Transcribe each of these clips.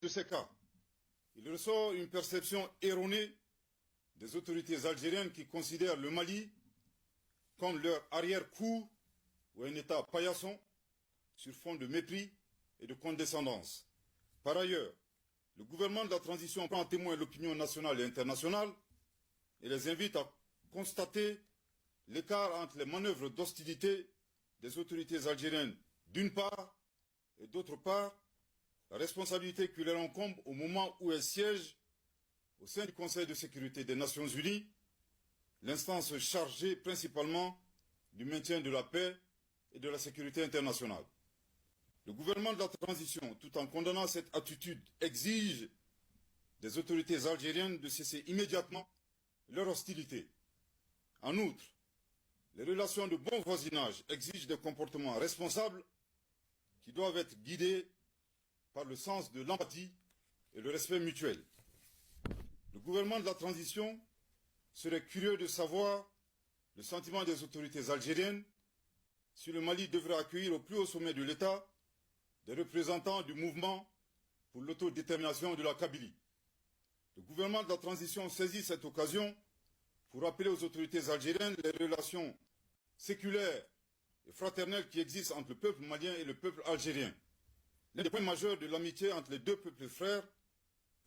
de ces cas, il ressort une perception erronée des autorités algériennes qui considèrent le Mali comme leur arrière-cour ou un État paillasson sur fond de mépris et de condescendance. Par ailleurs, le gouvernement de la transition prend en témoin l'opinion nationale et internationale et les invite à constater l'écart entre les manœuvres d'hostilité des autorités algériennes d'une part et d'autre part la responsabilité qui leur incombe au moment où elles siègent au sein du Conseil de sécurité des Nations Unies, l'instance chargée principalement du maintien de la paix et de la sécurité internationale. Le gouvernement de la transition, tout en condamnant cette attitude, exige des autorités algériennes de cesser immédiatement leur hostilité. En outre, les relations de bon voisinage exigent des comportements responsables qui doivent être guidés par le sens de l'empathie et le respect mutuel. Le gouvernement de la transition serait curieux de savoir le sentiment des autorités algériennes si le Mali devrait accueillir au plus haut sommet de l'État des représentants du mouvement pour l'autodétermination de la Kabylie. Le gouvernement de la transition saisit cette occasion pour rappeler aux autorités algériennes les relations séculaires et fraternelles qui existent entre le peuple malien et le peuple algérien. L'un des points majeurs de l'amitié entre les deux peuples frères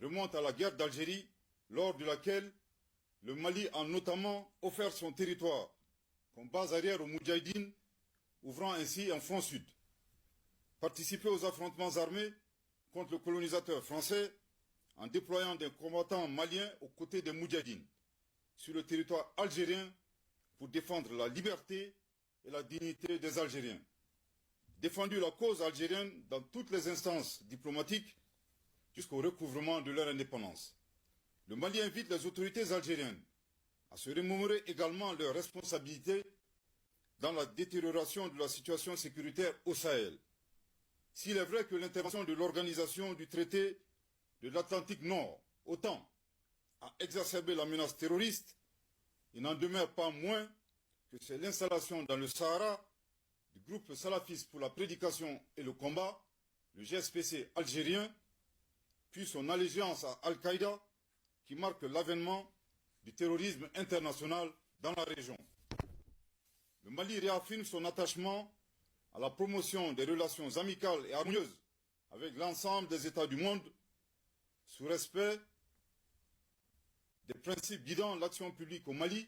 remonte à la guerre d'Algérie, lors de laquelle le Mali a notamment offert son territoire comme base arrière aux Moudjahidines, ouvrant ainsi un front sud. Participer aux affrontements armés contre le colonisateur français en déployant des combattants maliens aux côtés des Moudjahidines sur le territoire algérien pour défendre la liberté et la dignité des Algériens. Défendu la cause algérienne dans toutes les instances diplomatiques jusqu'au recouvrement de leur indépendance. Le Mali invite les autorités algériennes à se remémorer également leurs responsabilités dans la détérioration de la situation sécuritaire au Sahel. S'il est vrai que l'intervention de l'organisation du traité de l'Atlantique Nord, OTAN, a exacerbé la menace terroriste, il n'en demeure pas moins que c'est l'installation dans le Sahara du groupe salafiste pour la prédication et le combat, le GSPC algérien, puis son allégeance à Al-Qaïda, qui marque l'avènement du terrorisme international dans la région. Le Mali réaffirme son attachement à la promotion des relations amicales et harmonieuses avec l'ensemble des États du monde, sous respect des principes guidant l'action publique au Mali,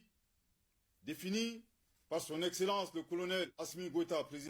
définis par son Excellence le colonel Assimi Goïta, président